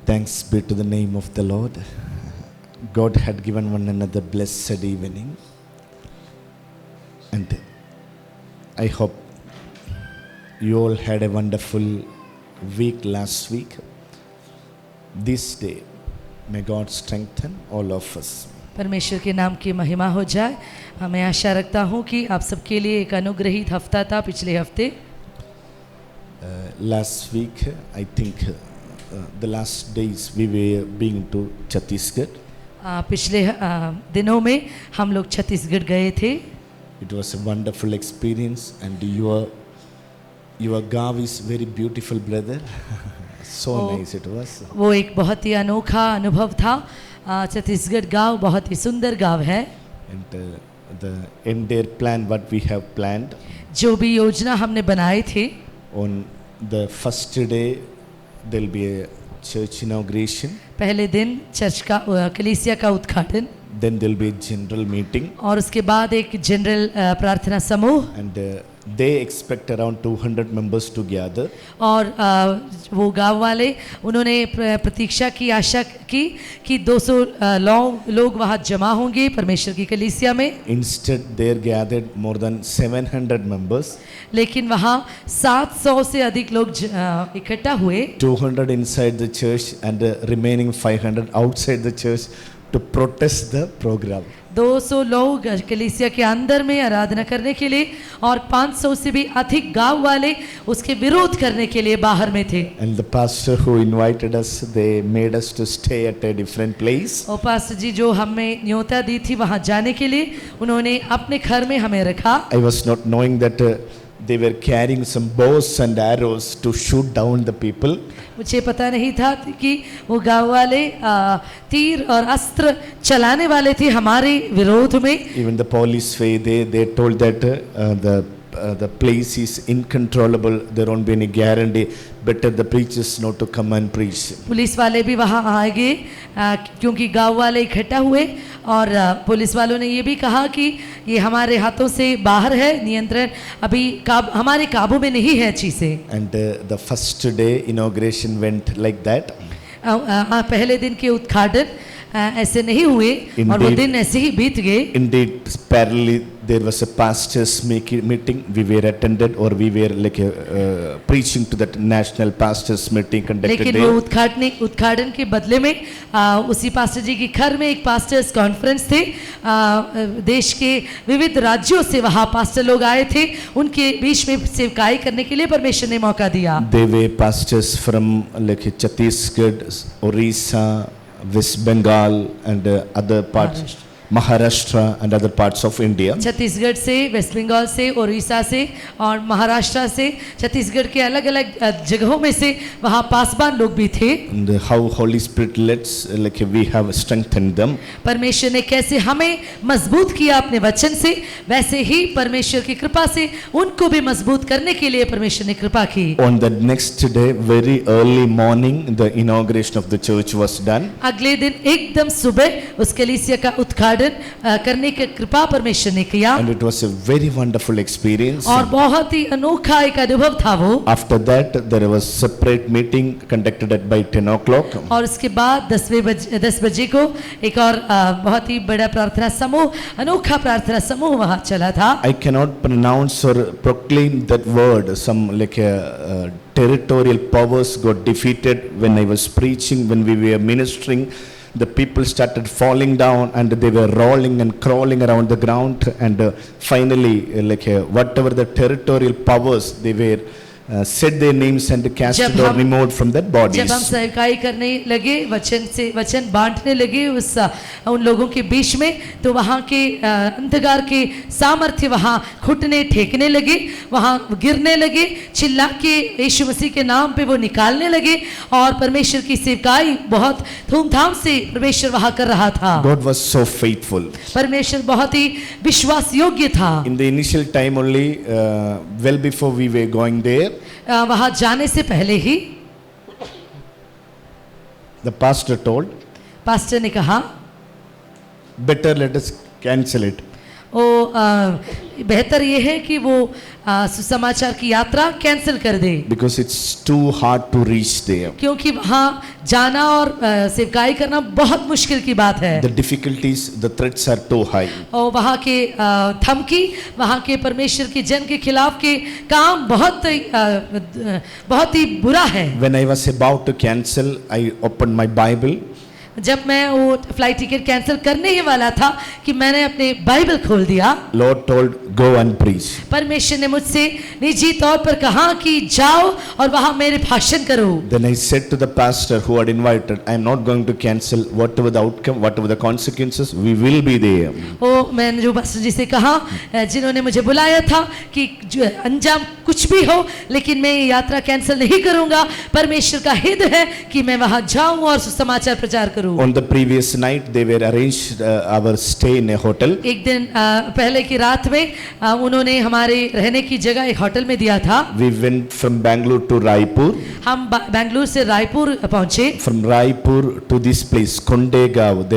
Thanks be to the name of the Lord. God had given one another blessed evening, and I hope you all had a wonderful week last week. This day, may God strengthen all of us. परमेश्वर के नाम की महिमा हो जाए। मैं आशा रखता हूँ कि आप सबके लिए एक अनुग्रहित हफ्ता था पिछले हफ्ते। Last week, I think the last days we were being to Chhattisgarh. पिछले दिनों में हम लोग छत्तीसगढ़ गए थे। It was a wonderful experience, and your gav is very beautiful, brother. So nice it was. वो एक बहुत ही अनोखा अनुभव था। छत्तीसगढ़ गांव बहुत ही सुंदर गांव है। And the entire plan what we have planned. जो भी योजना हमने बनाए थे। On the first day, there will be a church inauguration. पहले दिन चर्च का कलीसिया का उद्घाटन। Then there will be a general meeting. और उसके बाद एक जनरल प्रार्थना समूह। And they expect around 200 members to gather. और वो गांव वाले उन्होंने प्रतीक्षा की आशा की कि 200 लोग वहाँ जमा होंगे परमेश्वर की कलीसिया में। Instead, there gathered more than 700 members. लेकिन वहाँ 700 से अधिक लोग इकट्ठा हुए। 200 inside the church and the remaining 500 outside the church to protest the program. 200 लोग कलीसिया के अंदर में आराधना करने के लिए और 500 से भी अधिक गांव वाले उसके विरोध करने के लिए बाहर में थे। And the pastor who invited us, they made us to stay at a different place. और पास्टर जी जो हमें न्योता दी थी वहां जाने के लिए, उन्होंने अपने घर में हमें रखा। I was not knowing that they were carrying some bows and arrows to shoot down the people. मुझे पता नहीं था कि वो गांव वाले तीर और अस्त्र चलाने वाले थे हमारे विरोध में। Even the police they told that the place is incontrollable. There won't be any guarantee. Better the preachers not to come and preach. Police वाले भी वहाँ आ गए क्योंकि गांव वाले इकट्ठा हुए और पुलिस वालों ने ये भी कहा कि ये हमारे हाथों से बाहर है, नियंत्रण अभी हमारे काबू में नहीं है चीज़ें। And the first day inauguration went like that. पहले दिन के उद्घाटन ऐसे नहीं हुए और वो दिन ऐसे ही बीत गए। Indeed, parallelly there was a pastors meeting. We were attended, or we were like preaching to that national pastors meeting conducted there. लेकिन वो उद्घाटन के बदले में उसी पास्टर जी के घर में एक पास्टर्स कॉन्फ्रेंस थे। देश के विविध राज्यों से वहाँ पास्टर लोग आए थे, उनके बीच में सेवकाई करने के लिए परमेश्वर ने मौका दिया। They were pastors from like Chhattisgarh, Orissa, West Bengal and other parts, Maharashtra and other parts of India. Chhattisgarh से, वेस्ट बंगाल से, उड़ीसा से और महाराष्ट्र से, छत्तीसगढ़ के अलग-अलग जगहों में से वहाँ पासबान लोग भी थे। And how Holy Spirit lets, like we have strengthened them. परमेश्वर ने कैसे हमें मजबूत किया अपने वचन से, वैसे ही परमेश्वर की कृपा से उनको भी मजबूत करने के लिए परमेश्वर ने कृपा की। On the next day, very early morning, the inauguration of the church was done. अगले दिन एकदम सुबह उस कलीसिया का उद्घाटन करने की कृपा परमेश्वर ने किया। And it was a very wonderful experience. और बहुत ही अनोखा एक अनुभव था वो। After that, there was separate meeting conducted at by 10 o'clock. और उसके बाद 10 बजे को एक और बहुत ही बड़ा प्रार्थना समूह, अनोखा प्रार्थना समूह वहाँ चला था। I cannot pronounce or proclaim that word. Some like territorial powers got defeated when I was preaching, when we were ministering. The people started falling down and they were rolling and crawling around the ground, and finally whatever the territorial powers, they were said their names and casted or removed from their bodies. जब हम सेवकाई करने लगे, वचन बांटने लगे उन लोगों के बीच में, तो वहाँ के अंधकार के सामर्थ्य वहाँ घुटने टेकने लगे, वहाँ गिरने लगे, चिल्ला के यीशु मसीह के नाम पे वो निकालने लगे और परमेश्वर की सेवकाई बहुत धूमधाम से परमेश्वर वहाँ कर रहा था। God was so faithful. परमेश्वर बहुत ही विश्वास योग्य था। In the initial time only, well before we were going there, वहाँ जाने से पहले ही the pastor told, पास्टर ने कहा better let us cancel it. ओ बेहतर ये है कि वो सुसमाचार की यात्रा कैंसिल कर दे, because it's too hard to reach there. क्योंकि वहाँ जाना और सेवकाई करना बहुत मुश्किल की बात है। The difficulties, the threats are too high. और वहाँ के धमकी, वहाँ के परमेश्वर के जन के खिलाफ के काम बहुत ही बुरा है। When I was about to cancel, I opened my Bible. जब मैं वो फ्लाइट टिकट कैंसिल करने ही वाला था कि मैंने अपने बाइबल खोल दिया। Lord told, go and preach. परमेश्वर ने मुझसे निजी तौर पर कहा कि जाओ और वहाँ मेरे भाषण करो। Then I said to the pastor who had invited, I am not going to cancel, whatever the outcome, whatever the consequences, we will be there. ओ मैंने जो पास्टर जी से कहा, जिन्होंने मुझे बुलाया था कि अंजाम कुछ भी हो लेकिन मैं ये यात्रा कैंसिल नहीं करूंगा, परमेश्वर का हित है कि मैं वहाँ जाऊं और सुसमाचार प्रचार करूं। On the previous night, they were arranged our stay in a hotel. एक दिन पहले की रात में उन्होंने हमारे रहने की जगह एक होटल में दिया था। We went from Bangalore to Raipur. हम बेंगलुरु से रायपुर पहुंचे। From Raipur to this place, Kondegaon,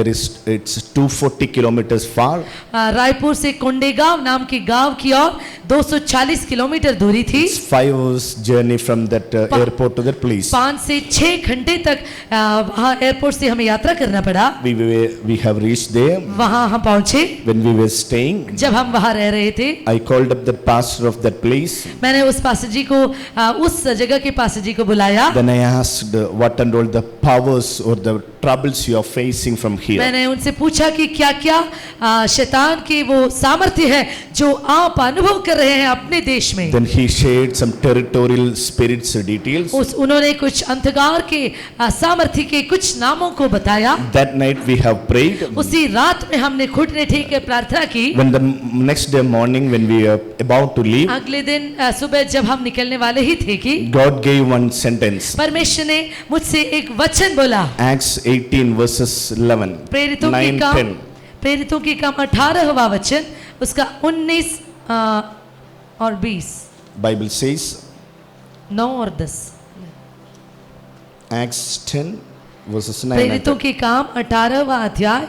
it's 240 kilometers far. Raipur से कोंडेगांव नाम के गांव की ओर 240 किलोमीटर दूरी थी। It's 5 hours journey from that airport to that place. 5 से 6 घंटे तक वहाँ एयरपोर्ट से हमें यात्रा करना पड़ा। We have reached there. वहाँ हम पहुंचे। When we were staying, जब हम वहाँ रह रहे थे, I called up the pastor of that place. मैंने उस पास्टर जी को उस जगह के पास्टर जी को बुलाया। Then I asked what and all the powers or the troubles you are facing from here. मैंने उनसे पूछा कि क्या-क्या शैतान की वो सामर्थ्य है जो आप अनुभव कर रहे हैं अपने देश में। Then he shared some territorial spirits details. उन्होंने कुछ अंधकार के सामर्थ्य के कुछ नामों को बताया। That night we have prayed. उसी रात में हमने घुटने टेक के प्रार्थना की। When the next day morning when we were about to leave, अगले दिन सुबह जब हम निकलने वाले ही थे कि God gave one sentence. परमेश्वर ने मुझसे एक वचन बोला। Acts 18 verses 11. प्रेरितों 9, 10. के काम 18वां वचन उसका 19 और 20। Bible says 9 और 10। Acts 10 verses 9. प्रेरितों के काम 18वां अध्याय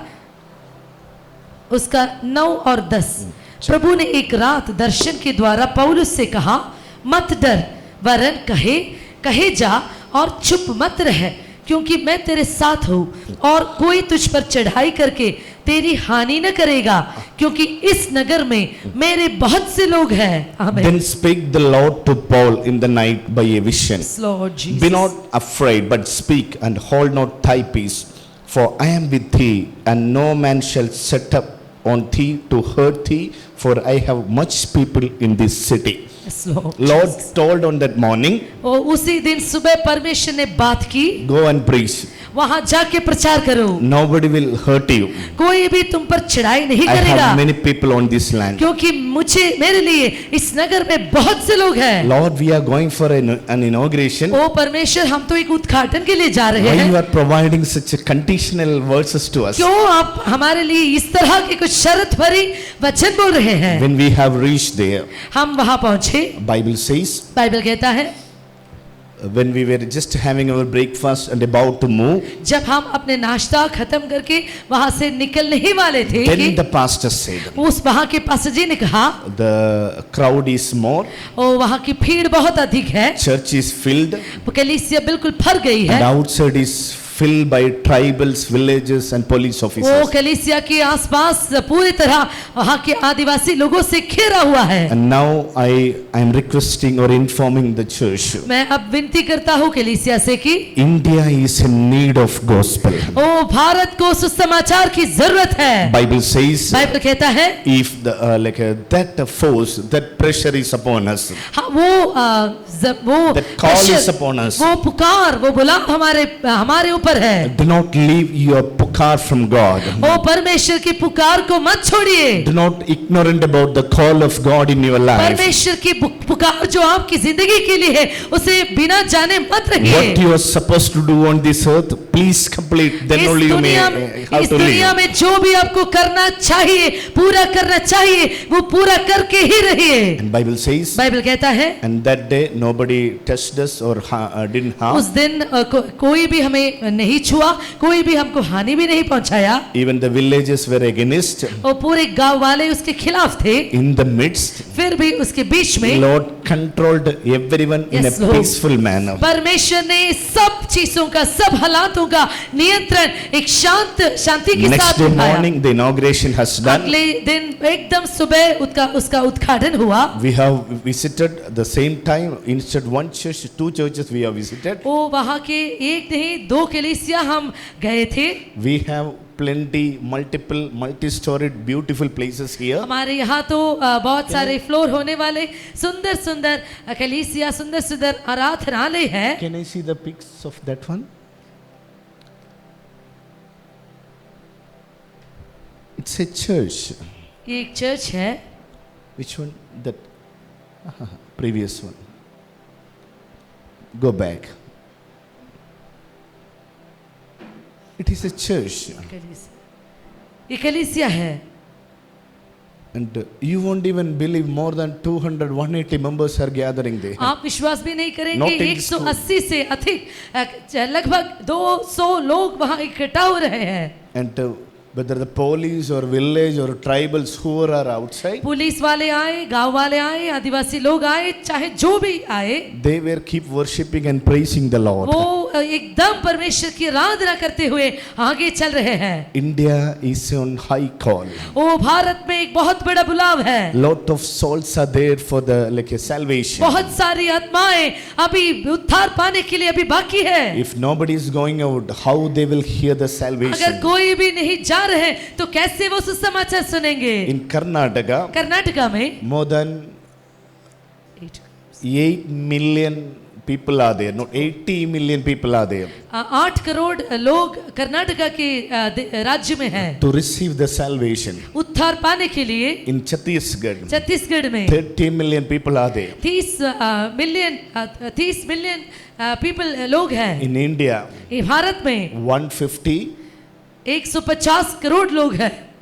उसका 9 और 10। प्रभु ने एक रात दर्शन के द्वारा पौलुस से कहा, मत डर, वरन कहे जा और चुप मत रह, क्योंकि मैं तेरे साथ हूँ और कोई तुझ पर चढ़ाई करके तेरी हानि न करेगा, क्योंकि इस नगर में मेरे बहुत से लोग हैं। आमीन। Then spake the Lord to Paul in the night by a vision. Yes, Lord Jesus. Be not afraid, but speak and hold not thy peace, for I am with thee, and no man shall set up on thee to hurt thee, for I have much people in this city. Yes, Lord Lord Jesus. told on that morning, और उसी दिन सुबह परमेश्वर ने बात की, go and preach. वहां जाके प्रचार करो, Nobody will hurt you. कोई भी तुम पर चढ़ाई नहीं I करेगा, have many people on this land. क्योंकि मेरे लिए इस नगर में बहुत से लोग हैं। Lord, we are going for an inauguration. ओ परमेश्वर, हम तो एक उद्घाटन के लिए जा रहे Why you हैं, are providing such a conditional verses to us? क्यों आप हमारे लिए इस तरह के कुछ शर्त भरी वचन बोल रहे हैं? When we have reached there, हम वहां पहुंचे। Bible says, बाइबल कहता है when we were just having our breakfast and about to move, जब हम अपने नाश्ता खत्म करके वहां से निकलने ही वाले थे then कि the pastor said, उस वहां के पास्टर जी ने कहा, the crowd is more, ओ वहां की भीड़ बहुत अधिक है, church is filled, कलीसिया बिल्कुल भर गई and है, outside is filled by tribals, villages and police वो officers. कलीसिया के आसपास पूरी तरह वहां के आदिवासी लोगों से घेरा हुआ है। And now I am requesting or informing the church, मैं अब विनती करता हूँ कलीसिया से कि India is in need of gospel. ओ भारत को सुसमाचार की जरूरत है। Bible says, बाइबल कहता है if the that force, that pressure is upon us, हाँ, वो that call is upon us, वो पुकार, वो बुलाव हमारे ऊपर है। do not leave your pukar from God. ओ परमेश्वर की पुकार को मत छोड़िए। Do not ignorant about the call of God in your life. परमेश्वर की पुकार जो आपकी जिंदगी के लिए है, उसे बिना जाने मत रहिए। What you are supposed to do on this earth, please complete, then इस only you may दुनिया have इस to दुनिया leave. में जो भी आपको करना चाहिए, पूरा करना चाहिए, वो पूरा करके ही रहिए। And Bible says, बाइबल कहता है and that day nobody touched us or didn't harm. उस दिन कोई भी हमें नहीं छुआ, कोई भी हमको हानि भी नहीं पहुंचाया, Even the villages were against. और पूरे गांव वाले उसके खिलाफ थे। In the midst, फिर भी उसके बीच में Lord controlled everyone in Yes, a Lord. peaceful manner. परमेश्वर ने सब चीजों का, सब हालातों का नियंत्रण एक शांति के Next साथ day उठाया। morning, the inauguration has done. अगले दिन एकदम सुबह उसका उद्घाटन हुआ। We have visited the same time, instead one church, two churches we have visited. वो वहाँ के एक नहीं 2 कलीसिया हम गए थे। We have plenty, multiple, multi-storied, beautiful places here. हमारे यहाँ तो बहुत सारे फ्लोर होने वाले सुंदर सुंदर कलीसिया, सुंदर सुंदर आराधनालय है। Can I see the pics of that one? It's a church. ये एक चर्च है। Which one? That previous one. Go back. It is a church. ये कलीसिया है। And you won't even believe more than 200, 180 members are gathering there. आप विश्वास भी नहीं करेंगे, Not in 180 से अधिक लगभग 200 लोग वहाँ इकट्ठा हो रहे हैं। And whether the police or village or tribals who are outside, police वाले आए, गांव वाले आए, आदिवासी लोग आए, चाहे जो भी आए, they were keep worshipping and praising the Lord. वो एकदम परमेश्वर की आराधना करते हुए आगे चल रहे हैं। India is on high call. वो भारत में एक बहुत बड़ा बुलाव है। Lot of souls are there for the like a salvation. बहुत सारी आत्माएं अभी उद्धार पाने के लिए अभी बाकी है। If nobody is going out, how they will hear the अगर salvation? कोई भी नहीं जा रहे हैं तो कैसे वो सुसमाचार सुनेंगे? In Karnataka, कर्नाटका में more than 8 million people are there. Not 80 million people are there 8 crore लोग कर्नाटका के राज्य में हैं to receive the salvation. उद्धार पाने के लिए। In Chhattisgarh, छत्तीसगढ़ में 30 million people are there. 30 million people लोग हैं। In India, ये भारत में 150, 150 करोड़ लोग हैं।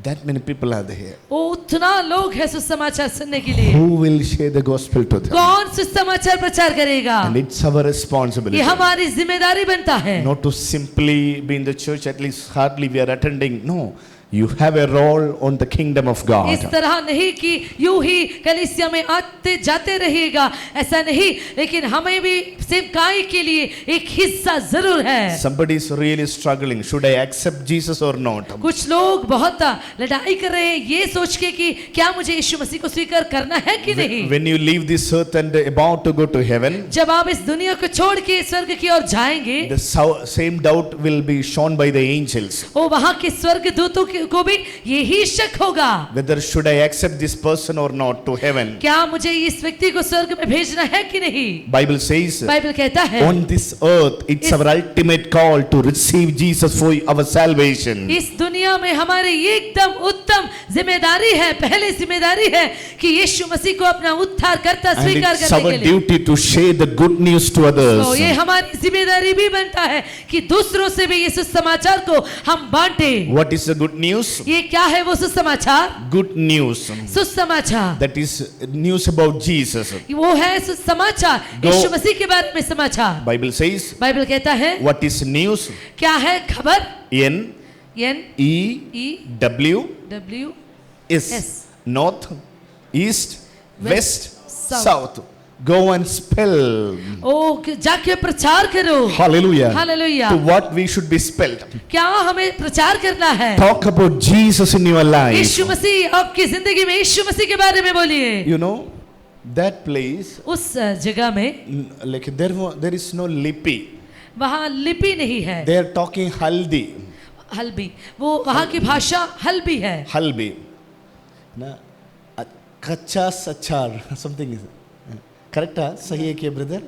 that many people are there. वो उतना लोग हैं सुसमाचार सुनने के लिए। Who will share the gospel to them? कौन सुसमाचार प्रचार करेगा? And it's our responsibility. ये हमारी जिम्मेदारी बनता है। Not to simply be in the church, at least hardly we are attending. No, you have a role on the kingdom of God. इस तरह नहीं कि यूं ही कलीसिया में आते जाते रहिएगा, ऐसा नहीं, लेकिन हमें भी सेवकाई के लिए एक हिस्सा जरूर है। Somebody is really struggling. Should I accept Jesus or not? कुछ लोग बहुत लड़ाई कर रहे हैं ये सोच के कि क्या मुझे यीशु मसीह को स्वीकार करना है कि नहीं। When you leave this earth and about to go to heaven, जब आप इस दुनिया को छोड़ के स्वर्ग की ओर जाएंगे, the same doubt will be shown by the angels. वो वहाँ के स्वर्ग दूतों को भी यही शक होगा, Whether should I accept this person or not to heaven? क्या मुझे इस व्यक्ति को स्वर्ग में भेजना है कि नहीं। Bible says, बाइबल कहता है on this earth, it's our ultimate call to receive Jesus for our salvation. इस दुनिया में हमारी एकदम उत्तम जिम्मेदारी है, पहले जिम्मेदारी है कि यीशु मसीह को अपना उद्धार करता And स्वीकार it's करने our के लिए। duty to share the good news to others. तो ये हमारी जिम्मेदारी भी बनता है कि दूसरों से भी इस समाचार को हम बांटे। What is the good news? ये क्या है वो सुसमाचार? Good news. सुसमाचार That is news about Jesus. वो है सुसमाचार, Go- यीशु मसीह के बारे में समाचार। Bible says, बाइबल कहता है what is news? क्या है खबर? N N E E W W S. S. North, East, West, South. South. Go and spell. ओ जाके प्रचार करो। Hallelujah. Hallelujah. To what we should be spelled. क्या हमें प्रचार करना है? Talk about Jesus in your life. यीशु मसीह आपकी जिंदगी में यीशु मसीह के बारे में बोलिए। You know, that place, उस जगह में like there is no lipi. वहाँ लिपि नहीं है, They are talking haldi. Halbi, वो वहाँ की भाषा हल्बी है। Halbi. Na, kacha sachar. Something is. Correct? Sahi hai kya, brother?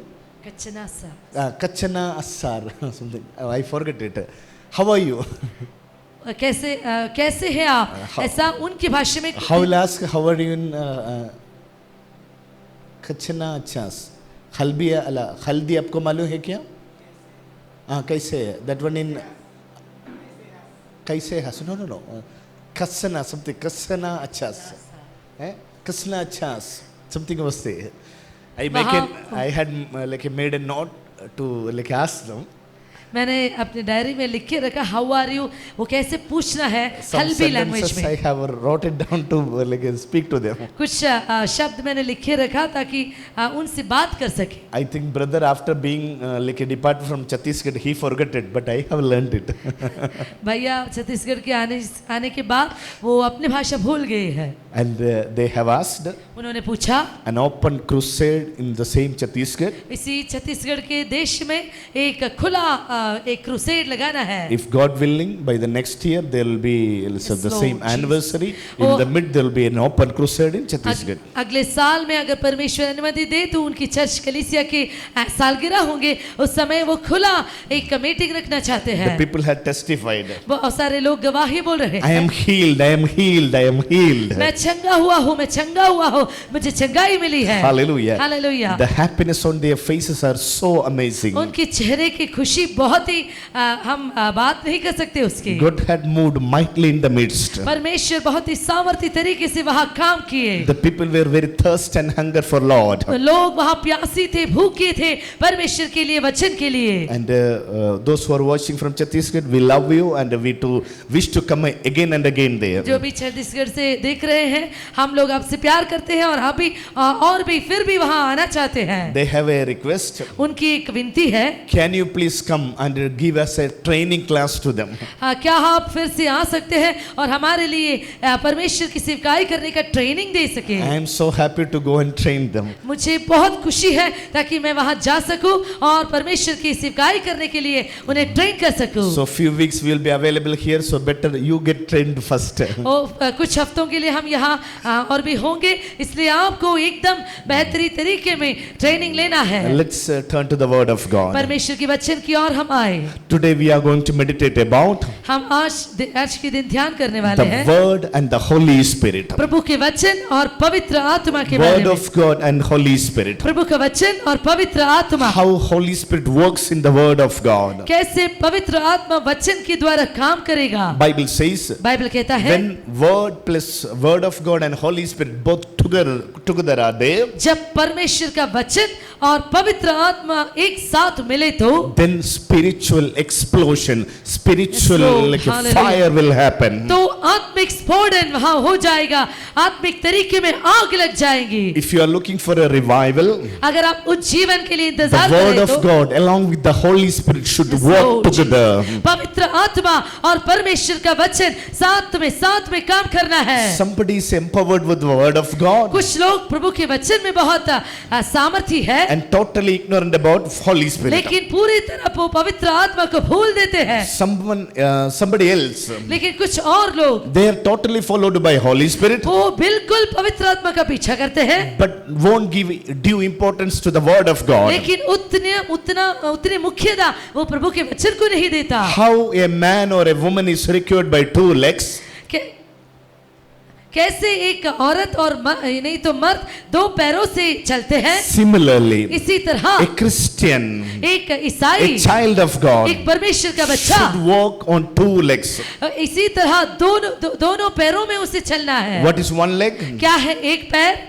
कच्चना सा। Kachana asar. Something. Oh, I forget it. How are you? कैसे हैं आप? ऐसा उनकी भाषा में। How will ask how are you in Kachana achas. Halbi ala haldi आपको मालूम है क्या? कैसे that one in कैसे has no kasana something kasana achas kasana achas something was there. I had like made a note to like ask them. मैंने अपने diary में लिख के रखा हाउ आर यू, वो कैसे पूछना है Some हल्बी लैंग्वेज sentences में। I have wrote it down to like speak to them. कुछ शब्द मैंने लिखे रखा ताकि उनसे बात कर सके। I think brother after being like a departed from Chhattisgarh he forgot it, but I have learned it. भैया छत्तीसगढ़ के आने के बाद वो अपनी भाषा भूल गए हैं। And they have asked उन्होंने पूछा an open crusade in the same Chhattisgarh. इसी छत्तीसगढ़ के देश में एक खुला एक क्रूसेड लगाना है। If God willing, by the next year there will be the Lord same Jesus. anniversary. Oh. In the mid there will be an open crusade in Chhattisgarh. अगले साल में अगर परमेश्वर अनुमति दे तो उनकी चर्च कलीसिया के सालगिरह होंगे, उस समय वो खुला एक मीटिंग रखना चाहते The हैं। people had testified. बहुत सारे लोग गवाही बोल रहे I हैं, am healed, I am healed, I am healed. मैं चंगा हुआ हूँ, मैं चंगा हुआ हूँ, मुझे चंगाई मिली है। Hallelujah. Hallelujah. The happiness on their faces are so amazing. उनके चेहरे की खुशी बहुत ही हम बात नहीं कर सकते उसकी। God had moved mightily in the midst. परमेश्वर बहुत ही सामर्थी तरीके से वहाँ काम किए। The people were very thirst and hunger for Lord. लोग वहाँ प्यासी थे, भूखे थे परमेश्वर के लिए, वचन के लिए। And those who are watching from Chhattisgarh, we love you and we to wish to come again and again there. जो भी छत्तीसगढ़ से देख रहे हैं, हम लोग आपसे प्यार करते हैं और अभी और भी फिर भी वहाँ आना चाहते हैं। They have a request. उनकी एक विनती है, Can you please come and give us a training class to them? क्या आप फिर से आ सकते हैं और हमारे लिए परमेश्वर की सेवकाई करने का ट्रेनिंग दे सके। I am so happy to go and train them. मुझे बहुत खुशी है ताकि मैं वहाँ जा सकूं और परमेश्वर की सेवकाई करने के लिए उन्हें ट्रेन कर सकूं। So few weeks we will be available here, so better you get trained first. कुछ हफ्तों के लिए हम यहाँ और भी होंगे, इसलिए आपको एकदम बेहतरी तरीके में ट्रेनिंग लेना है। Let's turn to the word of God. परमेश्वर के वचन की ओर हम आए। Today we are going to meditate about हम आज के दिन ध्यान करने वाले the हैं word and the Holy Spirit. प्रभु के वचन और पवित्र आत्मा के बारे Word में। of God and Holy Spirit. प्रभु का वचन और पवित्र आत्मा, How Holy Spirit works in the word of God. कैसे पवित्र आत्मा वचन के द्वारा काम करेगा। Bible says बाइबल कहता है when word plus word of God and Holy Spirit both together are there, जब परमेश्वर का वचन और पवित्र आत्मा एक साथ मिले तो then spiritual explosion, spiritual Lord. like a Hallelujah. fire will happen. तो आत्मिक स्फोटन वहां हो जाएगा, आत्मिक तरीके में आग लग जाएगी। If you are looking for a revival, अगर आप उस जीवन के लिए the इंतजार word करें of तो God along with the Holy Spirit should Yes, work Lord. together. पवित्र आत्मा और परमेश्वर का वचन साथ में काम करना है। Somebody is empowered with the word of God कुछ लोग प्रभु के वचन में बहुत सामर्थ्य है, and totally ignorant about Holy Spirit. लेकिन पूरी तरह वो पवित्र आत्मा को भूल देते हैं। Somebody else, लेकिन कुछ और लोग they are totally followed by Holy Spirit, वो बिल्कुल पवित्र आत्मा का पीछा करते हैं, but won't give due importance to the word of God. लेकिन उतनी मुख्यता वो प्रभु के वचन को नहीं देता। How a man or a woman is secured by two legs, कैसे एक औरत और नहीं तो मर्द दो पैरों से चलते हैं, similarly इसी तरह a Christian, एक ईसाई, a child of God एक परमेश्वर का बच्चा should walk on two legs. इसी तरह दोनों पैरों में उसे चलना है। What is one leg? क्या है एक पैर?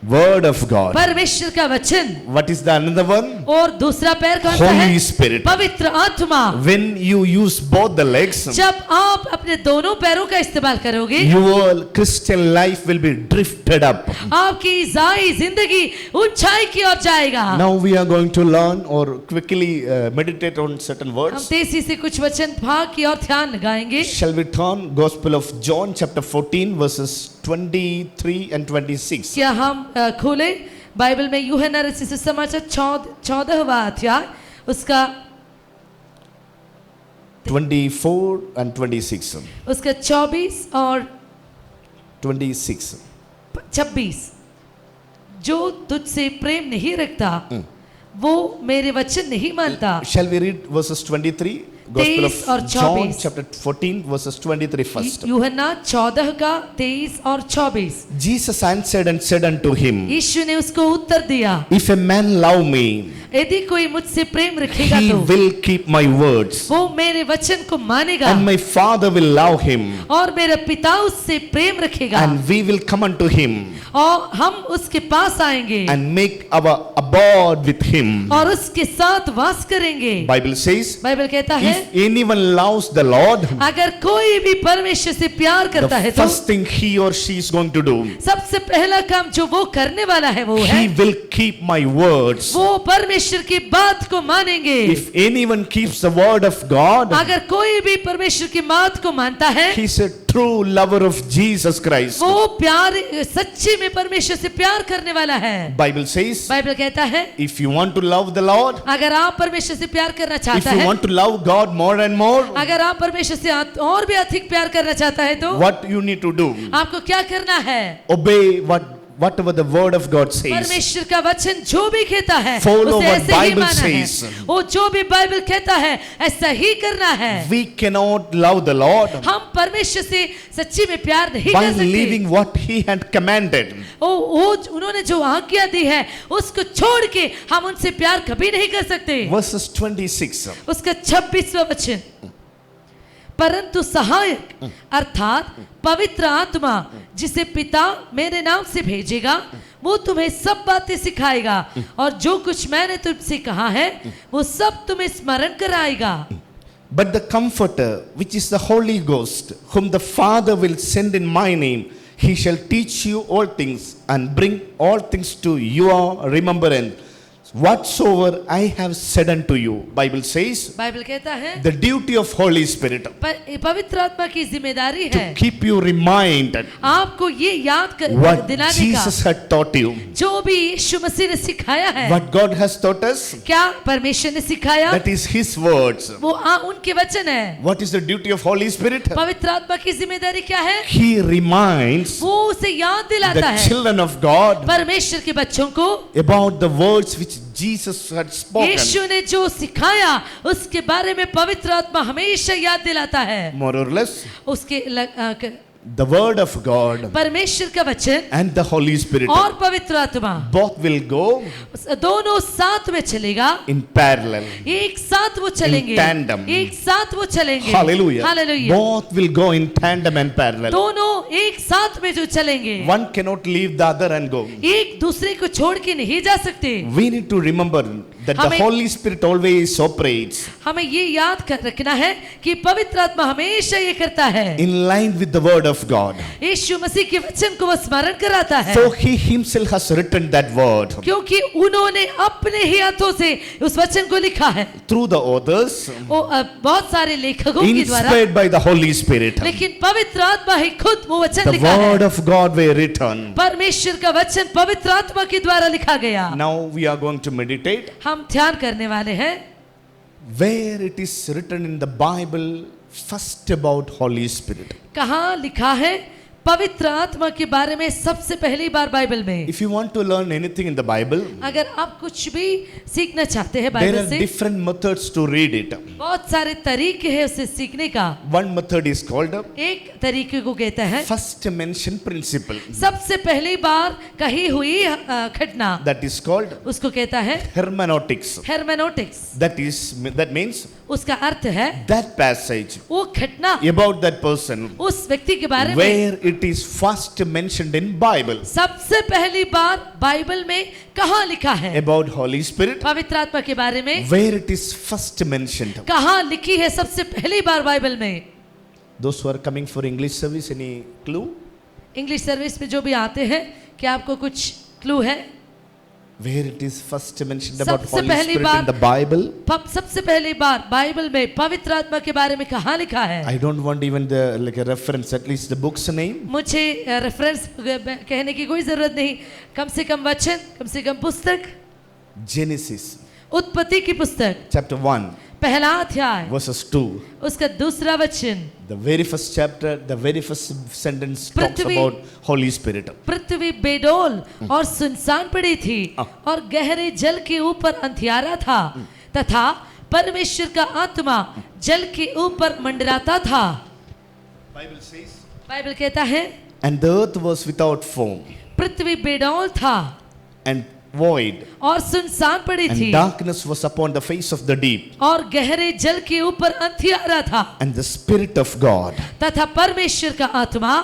Word of God. परमेश्वर का वचन। What is the another one? और दूसरा पैर कौन सा है? Holy Spirit. पवित्र आत्मा। When you use both the legs, जब आप अपने दोनों पैरों का इस्तेमाल करोगे, your Christian life will be drifted up. आपकी ईसाई जिंदगी ऊंचाई की ओर जाएगा। Now we are going to learn or quickly meditate on certain हम words. तेजी से कुछ वचन भाग की ओर ध्यान लगाएंगे। Shall we turn Gospel of John chapter 14 verses 23 and 26. क्या हम खोले बाइबल में यूहन्ना रचित सुसमाचार 14वां अध्याय उसका 24 and 26. उसका 24 और 26. 26। जो तुझसे प्रेम नहीं रखता वो मेरे वचन नहीं मानता। Shall we read verses 23? Gospel 23 और of John 24 chapter 14 verses 23 first. यूहन्ना 14 का 23 और 24 Jesus answered and said unto him, यीशु ने उसको उत्तर दिया, if a man love me, यदि कोई मुझसे प्रेम रखेगा he तो will keep my words, वो मेरे वचन को मानेगा and my Father will love him, और मेरा पिता उससे प्रेम रखेगा and we will come unto him और हम उसके पास आएंगे and make our abode with him. और उसके साथ वास करेंगे। Bible says, बाइबल कहता है if anyone loves the Lord, अगर कोई भी परमेश्वर से प्यार करता है the तो first thing he or she is going to do, सबसे पहला काम जो वो करने वाला है वो है he will keep my words. वो परमेश्वर की बात को मानेंगे। If anyone keeps the word of God, अगर कोई भी परमेश्वर की बात को मानता है he is a true lover of Jesus Christ. वो प्यार सच्ची में परमेश्वर से प्यार करने वाला है। Bible says, बाइबल कहता है if you want to love the Lord, अगर आप परमेश्वर से प्यार करना if चाहता you है, want to love God more and more, अगर आप परमेश्वर से और भी अधिक प्यार करना चाहता है तो what you need to do? आपको क्या करना है? Obey whatever the word of God says. परमेश्वर का वचन जो भी कहता है Follow उसे what ऐसे ही Bible मानना है। says. वो जो भी बाइबल कहता है ऐसा ही करना है। We cannot love the Lord हम परमेश्वर से सच्ची में प्यार नहीं by कर सकते। leaving what he had commanded. उन्होंने जो आज्ञा दी है उसको छोड़ के हम उनसे प्यार कभी नहीं कर सकते। Verses 26. उसका 26वां वचन, परंतु सहायक अर्थात पवित्र आत्मा जिसे पिता मेरे नाम से भेजेगा वो तुम्हें सब बातें सिखाएगा और जो कुछ मैंने तुमसे कहा है वो सब तुम्हें स्मरण कराएगा। But the Comforter, which is the Holy Ghost, whom the Father will send in my name, he shall teach you all things and bring all things to your remembrance, whatsoever I have said unto you. Bible says, Bible कहता है the duty of Holy Spirit पवित्र आत्मा की जिम्मेदारी to है keep you reminded आपको ये याद what दिलाने का Jesus had taught you, जो भी यीशु मसीह ने सिखाया है। what God has taught us. क्या परमेश्वर ने सिखाया? That is His words. वो उनके वचन है। What is the duty of Holy Spirit? पवित्र आत्मा की जिम्मेदारी क्या है? He reminds वो उसे याद दिलाता the है children of God परमेश्वर के बच्चों को about the words which Jesus had spoken. यीशु ने जो सिखाया उसके बारे में पवित्र आत्मा हमेशा याद दिलाता है। More or less, उसके the word of God परमेश्वर का वचन and the Holy Spirit और पवित्र आत्मा both will go दोनों साथ में चलेगा, in parallel. एक साथ वो चलेंगे, In tandem. एक साथ वो चलेंगे। Hallelujah. Hallelujah. Both will go in tandem and parallel. दोनों एक साथ में जो चलेंगे, One cannot leave the other and go. एक दूसरे को छोड़ के नहीं जा सकते। We need to remember that the हमें- Holy Spirit always operates हमें ये याद रखना है कि पवित्र आत्मा हमेशा ये करता है, in line with the word of God. यीशु मसीह के वचन को वो स्मरण कराता है, So He Himself has written that word क्योंकि उन्होंने अपने ही हाथों से उस वचन को लिखा है। through the authors, बहुत सारे लेखकों के द्वारा, inspired by the Holy Spirit. लेकिन पवित्र आत्मा ही खुद वो वचन The लिखा है। word of God were written. परमेश्वर का वचन पवित्र आत्मा के द्वारा लिखा गया। Now we are going to meditate हम ध्यान करने वाले हैं where it is written in the Bible first about Holy Spirit. कहाँ लिखा है पवित्र आत्मा के बारे में सबसे पहली बार बाइबल में। If you want to learn anything in the Bible, अगर आप कुछ भी सीखना चाहते हैं there बाइबल are से, different methods to read it. बहुत सारे तरीके हैं उसे सीखने का। One method is called एक तरीके को कहता है first mention principle. सबसे पहली बार कही हुई घटना, That is called उसको कहता है hermeneutics. हेरमेनोटिक्स। That means उसका अर्थ है that passage वो घटना about that person उस व्यक्ति के बारे में where it is first mentioned in Bible सबसे पहली बार बाइबल में कहाँ लिखा है, about Holy Spirit, पवित्र आत्मा के बारे में where it is first mentioned. कहाँ लिखी है सबसे पहली बार बाइबल में। Those who are coming for English service, any clue? English service में जो भी आते हैं, क्या आपको कुछ क्लू है? Where it is first mentioned about सबसे Holy पहली Spirit bar in the Bible? सबसे पहली बार बाइबल में पवित्र आत्मा के बारे में कहाँ लिखा है? I don't want even the like a reference, at least the book's name. मुझे रेफरेंस कहने की कोई जरूरत नहीं, कम से कम वचन, कम से कम पुस्तक, Genesis उत्पत्ति की पुस्तक chapter 1 पहला अध्याय verses 2. उसका दूसरा वचन, The very first chapter, the very first sentence talks Prithvi- about Holy Spirit. पृथ्वी बेडोल और सुनसान पड़ी थी और गहरे जल के ऊपर अंधियारा था तथा परमेश्वर का आत्मा जल के ऊपर मंडराता था। Bible says, बाइबल कहता है and the earth was without form पृथ्वी बेडौल था and void, और सुनसान पड़ी and थी darkness was upon the face of the deep, और गहरे जल के ऊपर अंधियारा था and the Spirit of God तथा परमेश्वर का आत्मा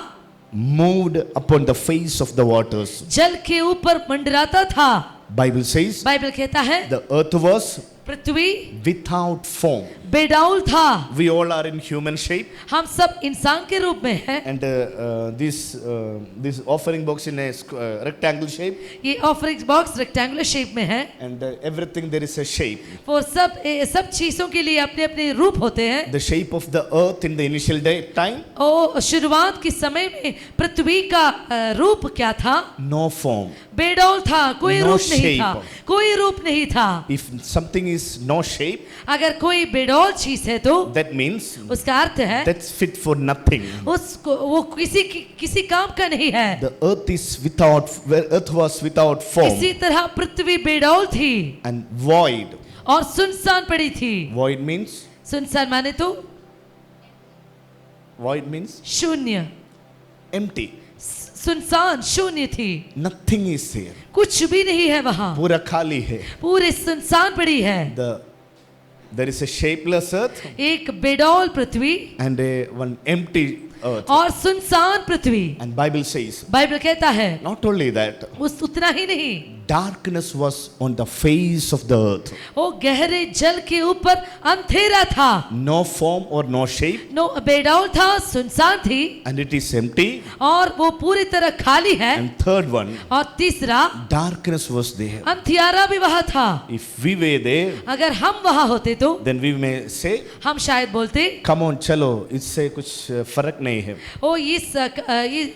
moved upon the face of the waters. जल के ऊपर मंडराता था। Bible says, बाइबल कहता है the earth was Prithvi without form. बेडौल था। We all are in human shape, हम सब इंसान के रूप में हैं। and this offering box in a rectangle shape, ये ऑफरिंग बॉक्स रेक्टेंगुलर शेप में है। and everything there is a shape. वो सब चीजों के लिए अपने अपने रूप होते हैं। The shape of the earth in the initial time, और शुरुआत के समय में पृथ्वी का रूप क्या था? no form. बेडौल था, कोई No रूप नहीं shape. था, कोई रूप नहीं था। If something is no shape, अगर कोई बेडौल चीज है तो that means उसका अर्थ है that's fit for nothing. उसको वो किसी काम का नहीं है। The earth was without form इसी तरह पृथ्वी बेडौल थी and void. और सुनसान पड़ी थी। Void means सुनसान शून्य, empty. सुनसान शून्य थी, Nothing is here. कुछ भी नहीं है वहां, पूरा खाली है. पूरे सुनसान पड़ी है। There is a shapeless earth एक बेडौल पृथ्वी and one empty earth. और सुनसान पृथ्वी। And Bible says, बाइबल कहता है not only that, उतना ही नहीं, darkness was on the face of the earth. वो गहरे जल के ऊपर अंधेरा था। No form or no shape, no बेडौल था, सुनसान थी and it is empty. और वो पूरी तरह खाली है। And third one, और तीसरा darkness was there. अंधियारा भी वहां था। If we were there, अगर हम वहां होते तो then we may say, हम शायद बोलते come on, चलो, इससे कुछ फर्क नहीं है. ओ इस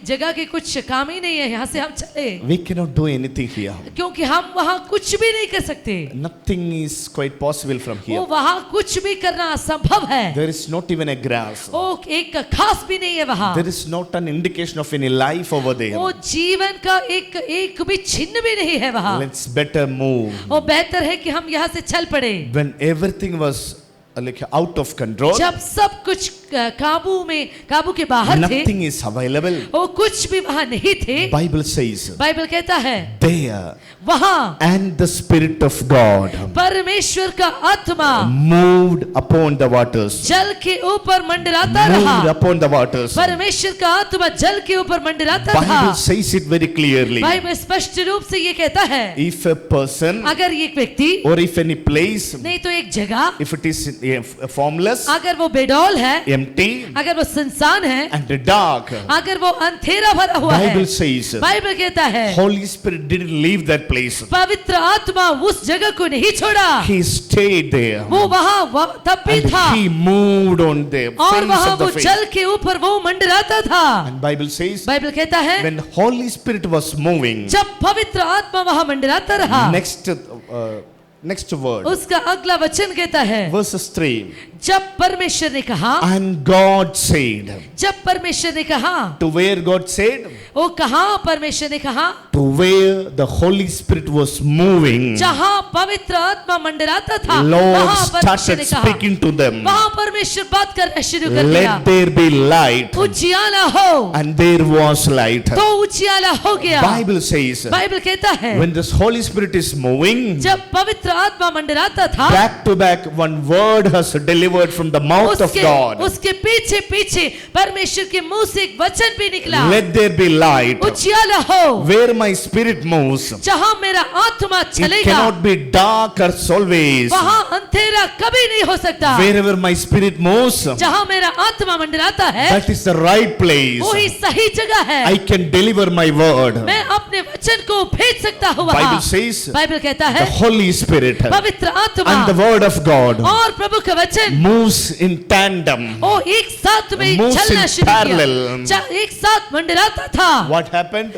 जगह के कुछ काम ही नहीं है, यहाँ से हम चले, We cannot do anything here. क्योंकि हम वहां कुछ भी नहीं कर सकते। Nothing is quite possible from वो here. वहां कुछ भी करना असंभव है। There is not even a grass. वो एक खास भी नहीं है वहां। There is not an indication of any life over there. वो जीवन का एक भी चिन्ह भी नहीं है वहां। Let's better move. वो बेहतर है कि हम यहाँ से चल पड़े। When everything was like out of control, जब सब कुछ काबू के बाहर थे, nothing is available. वो कुछ भी वहां नहीं थे। Bible says, बाइबल कहता है there वहां and the Spirit of God परमेश्वर का आत्मा moved upon the waters. जल के ऊपर मंडराता Moved रहा। upon the waters. परमेश्वर का आत्मा जल के ऊपर मंडराता था। Bible says it very clearly. Bible स्पष्ट रूप से ये कहता है, If a person अगर एक व्यक्ति or if any place, नहीं तो एक जगह, if it is formless, अगर वो बेडौल है, empty अगर वो सुनसान है, and dark, अगर वो अंधेरा भरा हुआ है, Bible says, बाइबल कहता है Holy Spirit didn't leave that place. पवित्र आत्मा उस जगह को नहीं छोड़ा, He stayed there. वो वहां तब भी And था he moved on the और face वहां of the वो face. जल के ऊपर वो मंडराता था। And Bible says, बाइबल कहता है when Holy Spirit was moving, जब पवित्र आत्मा वहां मंडराता रहा, next word, उसका अगला वचन कहता है, verses 3, जब परमेश्वर ने कहा, and God said, जब परमेश्वर ने कहा, to where God said, वो कहा परमेश्वर ने कहा, to where the Holy Spirit was moving, जहां पवित्र आत्मा मंडराता था, Lord वहां परमेश्वर ने started कहा, speaking to them, वहां परमेश्वर बात करना शुरू कर दिया, let there be light, उजियाला हो, and there was light. तो उजियाला हो गया। Bible says, बाइबल कहता है when this Holy Spirit is moving, जब पवित्र आत्मा मंडराता था, back to back one word has delivered from the mouth of God. उसके पीछे पीछे परमेश्वर के मुंह से एक वचन भी निकला, Let there be light. उजियाला हो। Where my spirit moves, जहां मेरा आत्मा it चलेगा, cannot be dark or always. वहां अंधेरा कभी नहीं हो सकता। Wherever my spirit moves, जहां मेरा आत्मा मंडराता है, that is the right place. वही सही जगह है। I can deliver my word. मैं अपने वचन को भेज सकता हूँ Bible वहां। says, बाइबल कहता the है Holy Spirit पवित्र आत्मा and the word of God और प्रभु का वचन moves in tandem. वो एक साथ में Moves चलना in शुरू parallel. किया, एक साथ मंडराता था। What happened?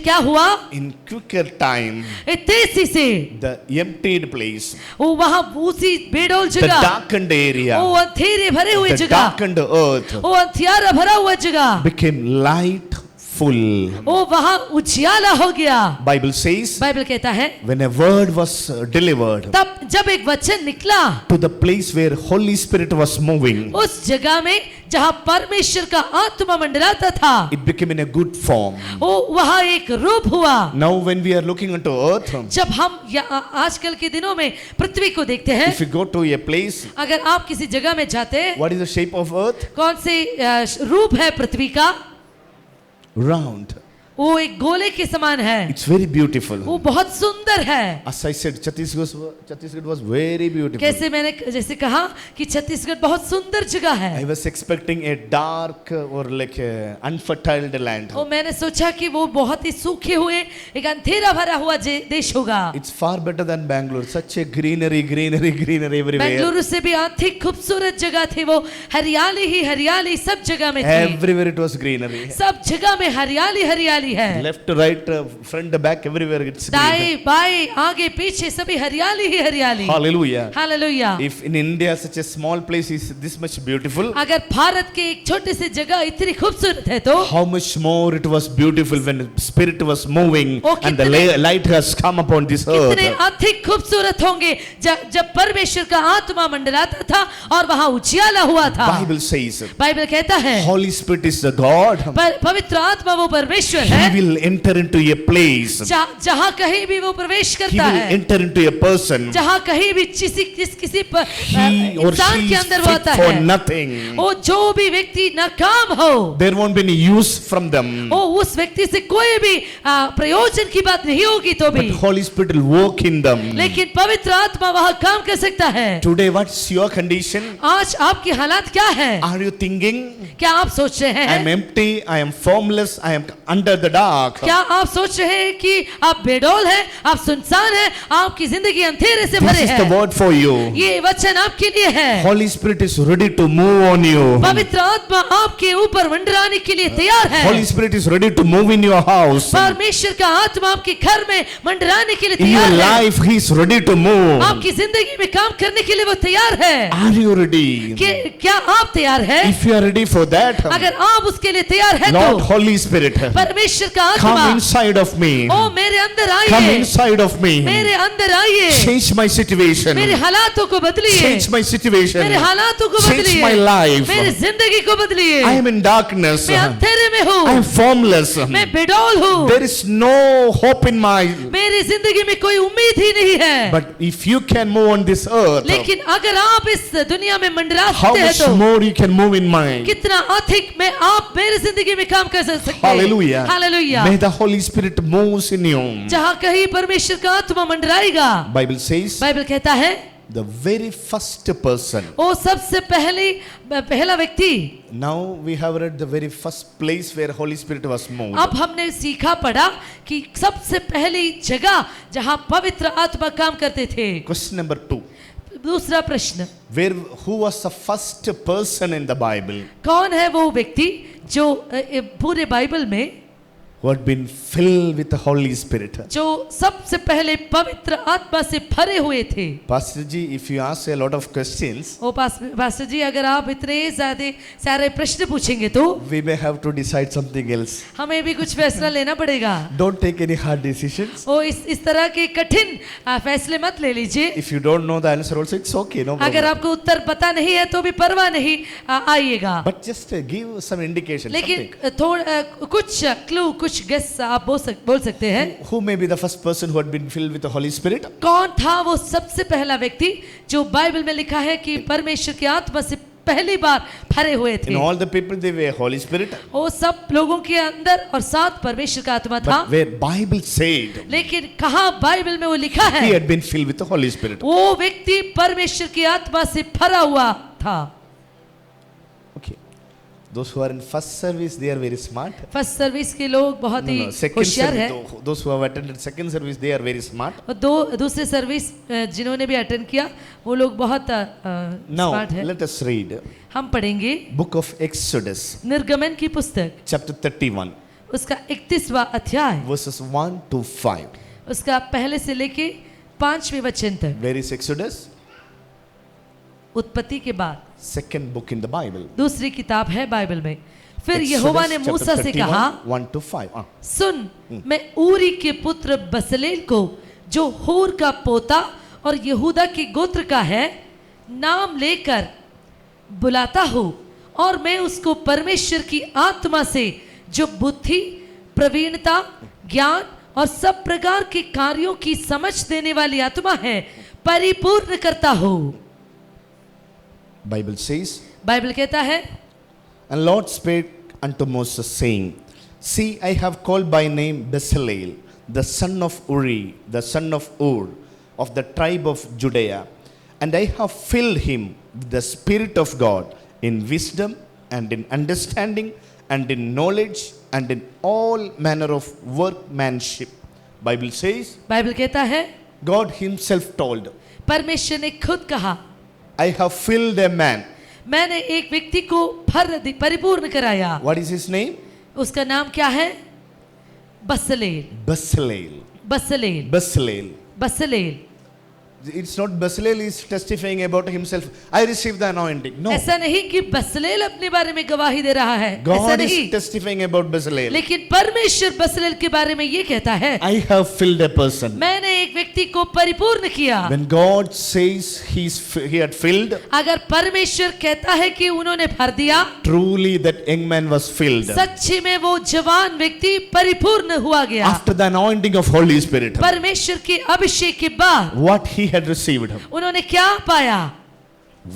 क्या हुआ? In quicker time, तेजी से the emptied place, वो वहां उसी बेडौल the जगह, darkened area, वो अंधेरे भरे हुए the जगह, darkened earth वो अंधियारा भरा हुआ जगह became light, full. ओ वहां उजियाला हो गया। Bible says, बाइबल कहता है when a word was delivered तब जब एक वचन निकला to the place where Holy Spirit was moving, उस जगह में जहां परमेश्वर का आत्मा मंडराता था, it became in a good form. ओ वहां एक रूप हुआ। Now when we are looking into earth, जब हम आजकल के दिनों में पृथ्वी को देखते हैं, if you go to a place, अगर आप किसी जगह में जाते हैं, what is the shape of earth? कौन से रूप है पृथ्वी का? Round. वो एक गोले के समान है, It's very beautiful. वो बहुत सुंदर है। As I said, Chhattisgarh was very beautiful. कैसे मैंने जैसे कहा कि छत्तीसगढ़ बहुत सुंदर जगह है। I was expecting a dark or like a unfertile land. और मैंने सोचा कि वो बहुत ही सूखे हुए एक अंधेरा भरा हुआ देश होगा। It's far better than Bangalore. Such a greenery everywhere. Bengaluru से भी अधिक खूबसूरत जगह थी वो, हरियाली ही हरियाली सब जगह में थी। Everywhere it was greenery. सब जगह में हरियाली हरियाली है। Left, right, front, back, everywhere it's green. दाएं बाएं आगे पीछे सभी हरियाली ही हरियाली। Hallelujah. Hallelujah. If in India such a small place is this much beautiful, अगर भारत के एक छोटे से जगह इतनी खूबसूरत है तो how much more it was beautiful when the Spirit was moving Oh, and the light has come upon this कितने earth. अधिक खूबसूरत होंगे जब परमेश्वर का आत्मा मंडराता था और वहां उजियाला हुआ था। Bible says, बाइबल कहता है Holy Spirit is the God. पवित्र आत्मा वो परमेश्वर है, He will enter into a place. जहां कहीं भी वो प्रवेश He करता will है, enter into a person. जहां कहीं भी किसी He or इंसान she के is अंदर वो fit आता for है, nothing. वो जो भी व्यक्ति नाकाम हो, There won't be any use from them. वो उस व्यक्ति से कोई भी प्रयोजन की बात नहीं होगी तो But भी, Holy Spirit will work in them. लेकिन पवित्र आत्मा वहां काम कर सकता है। Today, what's your condition? आज आपकी हालात क्या है? Are you thinking, क्या आप सोच रहे I am हैं? empty, I am formless, I am under the dark? क्या आप सोच रहे हैं कि आप बेडौल हैं, आप सुनसान हैं, आपकी जिंदगी अंधेरे से This भरे is the है? word for you. ये वचन आपके लिए है। Holy Spirit is ready to move on you. पवित्र आत्मा आपके ऊपर मंडराने के लिए तैयार है। Holy Spirit is ready to move in your house. परमेश्वर का आत्मा आपके घर में मंडराने के लिए In your तैयार है। life, He is ready to move. आपकी जिंदगी में काम करने के लिए वो तैयार है। Are you ready? क्या आप तैयार हैं? If you are ready for that, अगर आप उसके लिए तैयार हैं Lord तो Holy Spirit, परमेश्वर का come आत्मा inside of me. ओ मेरे अंदर Come आइए, inside of me. मेरे अंदर आइए, Change my situation. मेरे हालातों को बदलिए, Change my situation. मेरे हालातों को Change बदलिए, my life. मेरी जिंदगी को बदलिए। I am in darkness. मैं अंधेरे में हूँ, I am formless. मैं बेडौल हूँ, There is no hope in my. मेरी जिंदगी में कोई उम्मीद ही नहीं है। But if you can move on this earth, लेकिन अगर आप इस दुनिया में मंडरा how सकते हैं much तो more you can move in mine? कितना अधिक में आप मेरी जिंदगी में काम कर सकते हैं। Hallelujah. Hallelujah. May the Holy Spirit moves in you. जहाँ कहीं परमेश्वर का आत्मा मंडराएगा, Bible says, बाइबल कहता है the very first person. वो सबसे पहला व्यक्ति। Now we have read the very first place where Holy Spirit was moved. अब हमने सीखा पढ़ा कि सबसे पहली जगह जहाँ पवित्र आत्मा काम करते थे। Question number 2. दूसरा प्रश्न, Who was the first person in the Bible कौन है वो व्यक्ति जो पूरे बाइबल में who had been filled with the Holy Spirit? जो सबसे पहले पवित्र आत्मा से भरे हुए थे? Pastor ji, if you ask a lot of questions, ओ पास्टर जी, अगर आप इतने ज्यादा सारे प्रश्न पूछेंगे तो we may have to decide something else. हमें भी कुछ फैसला लेना पड़ेगा। Don't take any hard decisions. ओ इस तरह के कठिन फैसले मत ले लीजिए। If you don't know the answer also, it's okay, no अगर problem. आपको उत्तर पता नहीं है तो भी परवाह नहीं, आइएगा। But just give some indication. लेकिन something. थोड़ा कुछ क्लू, कुछ गेस आप बोल सकते हैं। Who may be the first person who had been filled with the Holy Spirit? कौन था वो सबसे पहला व्यक्ति जो बाइबल में लिखा है कि परमेश्वर की आत्मा से पहली बार भरे हुए थे? In all the people, they were Holy Spirit. वो सब लोगों के अंदर और साथ परमेश्वर का आत्मा था। But where Bible said लेकिन कहाँ बाइबल में वो लिखा he है had been filled with the Holy Spirit. वो व्यक्ति परमेश्वर की आत्मा से भरा हुआ था? Okay. Those who are in first service, they are very smart. First service के लोग बहुत ही Second होशियार हैं। service, those who have attended second service, they are very smart. और दूसरे सर्विस जिन्होंने भी अटेंड किया वो लोग बहुत Now, स्मार्ट है। let us read हम पढ़ेंगे book of Exodus, निर्गमन की पुस्तक chapter 31, उसका 31वां अध्याय, verses 1 to 5. उसका पहले से लेके 5वें वचन तक। Where is Exodus? उत्पत्ति के बाद Second book in the Bible. दूसरी किताब है बाइबल में। फिर यहोवा ने मूसा से कहा, 1 to 5. सुन, मैं ऊरी के पुत्र बसलेल को, जो हूर का पोता और यहूदा के गोत्र का है, नाम लेकर बुलाता हूँ, और मैं उसको परमेश्वर की आत्मा से, जो बुद्धि, प्रवीणता, ज्ञान और सब प्रकार के कार्यों की समझ देने वाली आत्मा है, परिपूर्ण करता हूँ। Bible says, बाइबल कहता है, and Lord spake unto Moses, saying, See, I have called by name Bezalel, the son of Uri, the son of Ur, of the tribe of Judea, and I have filled him with the Spirit of God in wisdom and in understanding and in knowledge and in all manner of workmanship. Bible says, Bible कहता है, God himself told, परमेश्वर ने खुद कहा, I have filled a man. मैंने एक व्यक्ति को परिपूर्ण कराया। What is his name? उसका नाम क्या है? Bezalel. Bezalel. Bezalel. Bezalel. Bezalel. It's not Bezalel is testifying about himself. I received the anointing. No. ऐसा नहीं कि बसलेल अपने बारे में गवाही दे रहा है, ऐसा God नहीं। is testifying about Bezalel. लेकिन परमेश्वर बसलेल के बारे में ये कहता है, I have filled a person. मैंने एक व्यक्ति को परिपूर्ण किया। When God says he had filled, अगर परमेश्वर कहता है कि उन्होंने भर दिया, truly that young man was filled. सच्ची में वो जवान व्यक्ति परिपूर्ण हुआ गया। After the anointing of Holy Spirit, परमेश्वर के अभिषेक के बाद what he had received, उन्होंने क्या पाया?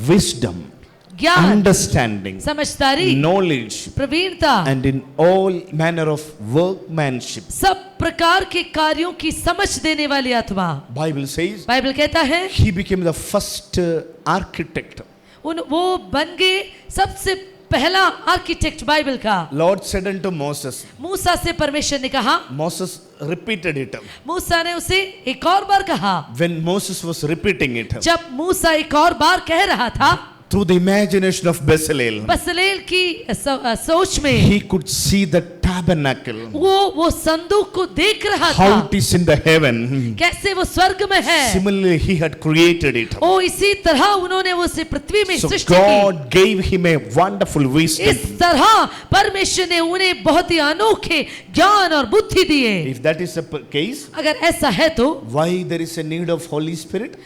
wisdom, ज्ञान, understanding, समझदारी, knowledge, प्रवीणता, and in all manner of workmanship. सब प्रकार के कार्यों की समझ देने वाली आत्मा। Bible says बाइबल कहता है, he became the first architect. वो बन गए सबसे पहला आर्किटेक्ट बाइबल का। Lord said unto Moses, मूसा से परमेश्वर ने कहा, Moses repeated it. मूसा ने उसे एक और बार कहा। When Moses was repeating it, जब मूसा एक और बार कह रहा था, through the imagination of Bezalel, Bezalel की सोच में he could see the tabernacle, वो संदूक को देख रहा how था, it is in the heaven. कैसे वो स्वर्ग में है। Similarly, he had created it. ओ इसी तरह उन्होंने उसे पृथ्वी में So सृष्टि की। God gave him a wonderful wisdom. इस तरह परमेश्वर ने उन्हें बहुत ही अनोखे ज्ञान और बुद्धि दिए। If that is the case, अगर ऐसा है तो why there is a need of Holy Spirit?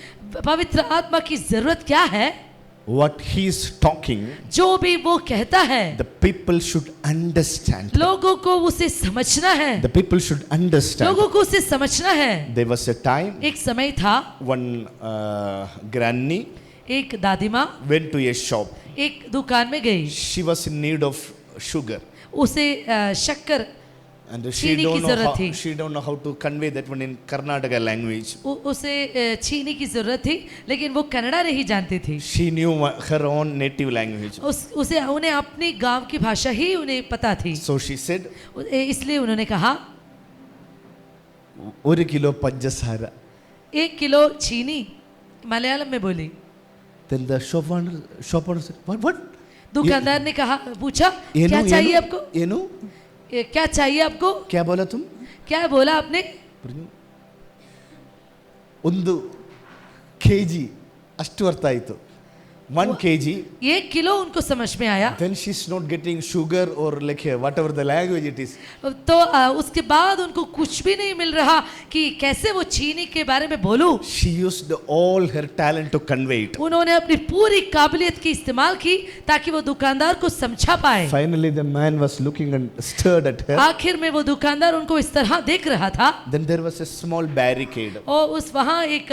पवित्र आत्मा की जरूरत क्या है? What he is talking, जो भी वो कहता है, the people should understand. लोगों को उसे समझना है। The people should understand. लोगों को उसे समझना है। There was a time एक समय था, one granny एक दादी माँ went to a shop. एक दुकान में गई, She was in need of sugar, उसे शक्कर and चीनी की जरूरत थी। she don't know how to convey that one in Karnataka language. उसे चीनी की जरूरत थी, लेकिन वो कन्नड़ा नहीं जानती थी। She knew her own native language. उन्हें अपनी गांव की भाषा ही उन्हें पता थी। So she said, इसलिए उन्होंने कहा, 1 kilo panchasara. 1 किलो चीनी। मलयालम में बोली। Then the shopper said, what? दुकानदार ने कहा, पूछा, क्या चाहिए आपको? क्या चाहिए आपको? क्या बोला तुम? क्या बोला आपने? 1 kg ಅಷ್ಟು ಅರ್ಥ ಆಯಿತು. 1 kg. 1 किलो उनको समझ में आया। Then she's not getting sugar or like whatever the language it is. तो उसके बाद उनको कुछ भी नहीं मिल रहा कि कैसे वो चीनी के बारे में बोलूं। She used all her talent to convey it. उन्होंने अपनी पूरी काबिलियत की इस्तेमाल की ताकि वो दुकानदार को समझा पाए। Finally the man was looking and stared at her. आखिर में वो दुकानदार उनको इस तरह देख रहा था। Then there was a small barricade. और उस वहाँ एक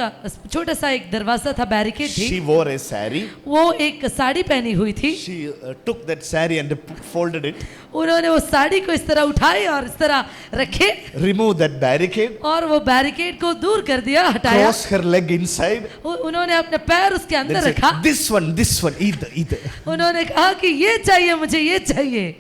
छोटा सा एक दरवाजा था, बैरिकेड थी। She wore a saree. वो एक साड़ी पहनी हुई थी। She took that saree and folded it. उन्होंने वो साड़ी को इस तरह उठाई और इस तरह रखे। Remove that barricade. और वो बैरिकेड को दूर कर दिया, हटाया। Cross her leg inside. उन्होंने अपने पैर उसके Then अंदर said, रखा। this one, either. उन्होंने कहा कि ये चाहिए मुझे, ये चाहिए।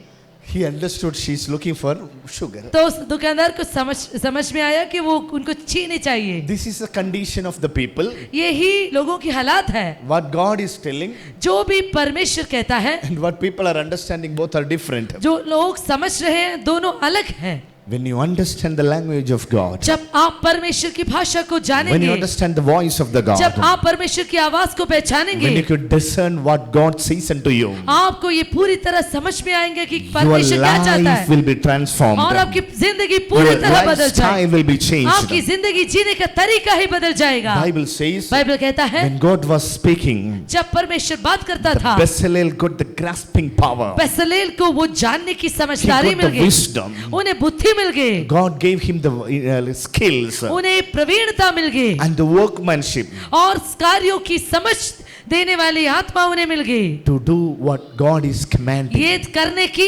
He understood she is looking for sugar. तो उस दुकानदार को समझ में आया कि वो उनको चीनी चाहिए। This is the condition of the people. यही लोगों की हालात है। What God is telling जो भी परमेश्वर कहता है, and what people are understanding both are different. जो लोग समझ रहे हैं दोनों अलग हैं। When you understand the language of God, जब आप परमेश्वर की भाषा को when you जानेंगे, understand the voice of the जब God, आप परमेश्वर की आवाज को when you पहचानेंगे, could discern what God says unto you, आपको ये पूरी तरह समझ में आएंगे कि your परमेश्वर क्या चाहता life है will be transformed. और आपकी जिंदगी पूरी Your तरह बदल lifestyle जाएगी, will be changed. आपकी जिंदगी जीने का तरीका ही बदल जाएगा। Bible says, बाइबल कहता है when God was speaking, जब परमेश्वर बात करता the था, Bezalel got the grasping power. बेसलेल को वो जानने की He समझदारी got मिल the गई, wisdom. उन्हें बुद्धि मिल गई, God gave him the skills उन्हें प्रवीणता मिल गई and the workmanship और कार्यों की समझ देने वाली आत्मा उन्हें मिल गई, to do what God is commanding. ये करने की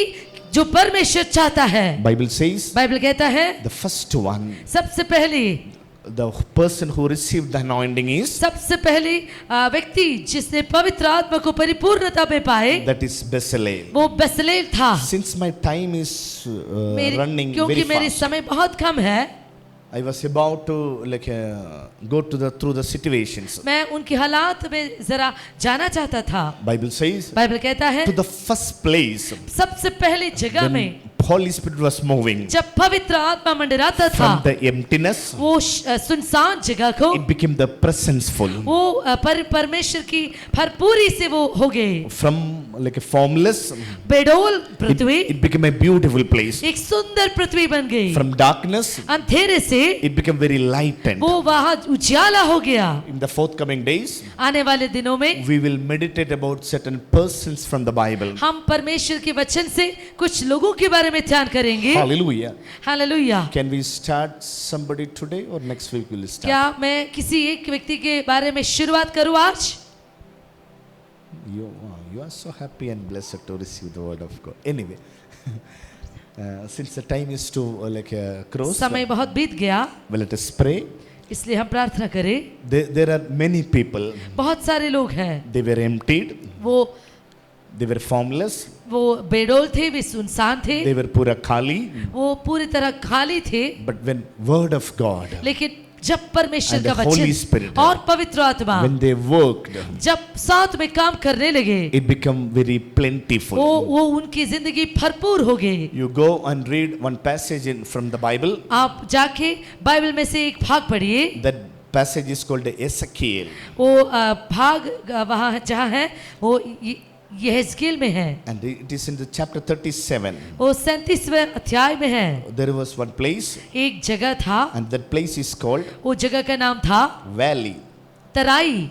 जो परमेश्वर चाहता है। Bible says, बाइबल कहता है the first one, सबसे पहली the person who received the anointing is, सबसे पहली व्यक्ति जिसने पवित्र आत्मा को परिपूर्णता में पाए that is Bezalel. वो बेसलेल था। Since my time is running क्योंकि very मेरी fast, समय बहुत कम है, I was about to go to through the situations. मैं उनकी हालात में जरा जाना चाहता था। Bible says, बाइबल कहता है to the first place सबसे पहली जगह में when Holy Spirit was moving जब पवित्र आत्मा मंडराता था, from the emptiness, वो सुनसान जगह को it became the presence-full. वो परमेश्वर की भरपूरी से वो हो गए। From like a formless, बेडोल Prithvi it became a beautiful place. एक सुंदर पृथ्वी बन गई, From darkness, अंधेरे से it became very lightened. वो वहाँ उजाला हो गया। In the forthcoming days, आने वाले दिनों में we will meditate about certain persons from the Bible. हम परमेश्वर के वचन से कुछ लोगों के बारे में ध्यान करेंगे। Hallelujah. Hallelujah. Can we start somebody today or next week we will start? क्या मैं किसी एक व्यक्ति के बारे में शुरुआत करूं आज? You are so happy and blessed to receive the word of God. Anyway, since the time is to close, समय बहुत बीत गया, well, let us pray. इसलिए हम प्रार्थना करें। There are many people. बहुत सारे लोग हैं, They were emptied. They were formless. वो बेडोल थे, वे सुनसान थे, They were pura khali. वो पूरी तरह खाली थे। But when word of God, लेकिन जब परमेश्वर And का the Holy वचन Spirit, और पवित्र आत्मा when they worked, जब साथ में काम करने लगे, it became very plentiful. वो उनकी जिंदगी भरपूर हो गई। You go and read one passage from the Bible. आप जाके बाइबल में से एक भाग पढ़िए। That passage is called Ezekiel. वो भाग वहाँ जहाँ है वो यहेजकेल में है, And it is in the chapter 37. वो 37वें अध्याय में है। There was one place, एक जगह था, and that place is called वो जगह का नाम था Valley. Terai,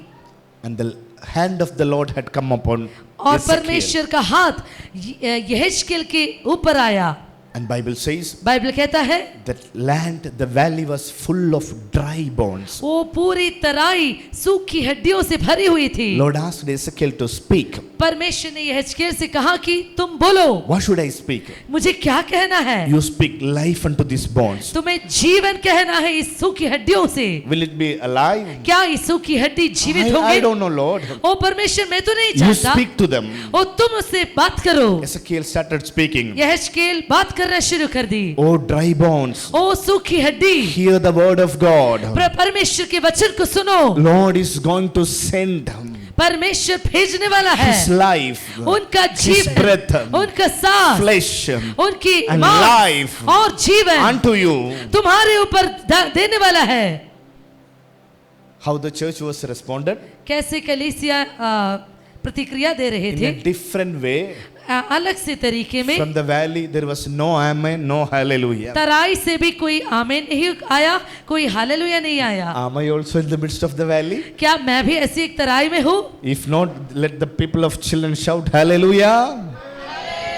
And the hand of the Lord had come upon और Ezekiel. परमेश्वर का हाथ यहेजकेल के ऊपर आया। And Bible says बाइबल कहता है that land, the valley was full of dry bones. वो पूरी तराई सूखी हड्डियों से भरी हुई थी। Lord asked Ezekiel to speak. परमेश्वर ने यहेजकेल से कहा कि तुम बोलो। What should I speak? मुझे क्या कहना है? You speak life unto these bones. तुम्हें जीवन कहना है इस सूखी हड्डियों से। Will it be alive? क्या इस सूखी हड्डी जीवित I होंगे? don't know, Lord. ओ परमेश्वर, मैं तो नहीं You जानता। speak to them. ओ तुम उससे बात करो। Ezekiel started speaking. यहेजकेल बात करना शुरू कर दी। Oh, dry bones, ओ सूखी हड्डी, hear the word of God. परमेश्वर के वचन को सुनो। Lord is going to send परमेश्वर भेजने वाला है His life, उनका His breath, जीवन, उनका सांस, flesh, उनकी and मांस life और जीवन unto you. तुम्हारे ऊपर देने वाला है। How the church was responded? कैसे कलीसिया प्रतिक्रिया दे रहे In थे? a different way. अलग से तरीके में। From the valley, there was no amen, no hallelujah. तराई से भी कोई आमीन नहीं आया, कोई हालेलुया नहीं आया। Am I also in the midst of the valley? क्या मैं भी ऐसी एक तराई में हूँ? If not, let the people of children shout hallelujah.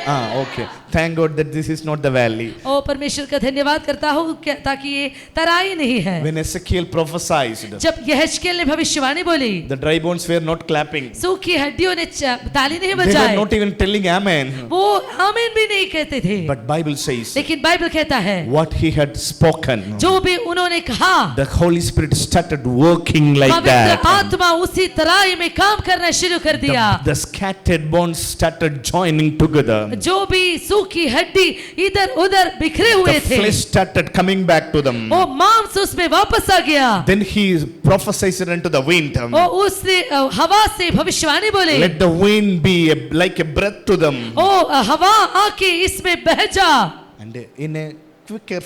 Okay. Thank God that this is not the valley. ओ परमेश्वर का धन्यवाद करता हूँ ताकि ये तराई नहीं है। When Ezekiel prophesied, जब यहेजकेल ने भविष्यवाणी बोली, the dry bones were not clapping. सूखी हड्डियों ने ताली नहीं They were बजाई, not even telling amen. वो आमीन भी नहीं कहते थे। But Bible says, लेकिन बाइबल कहता है what he had spoken, जो भी उन्होंने कहा, the Holy Spirit started working like पवित्र that. आत्मा उसी तराई में काम करना शुरू कर दिया। The scattered bones started joining together. जो भी सूखी हड्डी इधर उधर बिखरे हुए The थे, flesh started coming back to them. वो मांस उसमें वापस आ गया। Then he prophesied unto the wind. वो उसने हवा से भविष्यवाणी बोले, Let the wind be like a breath to them. ओ हवा आके इसमें बह जा। And in a quicker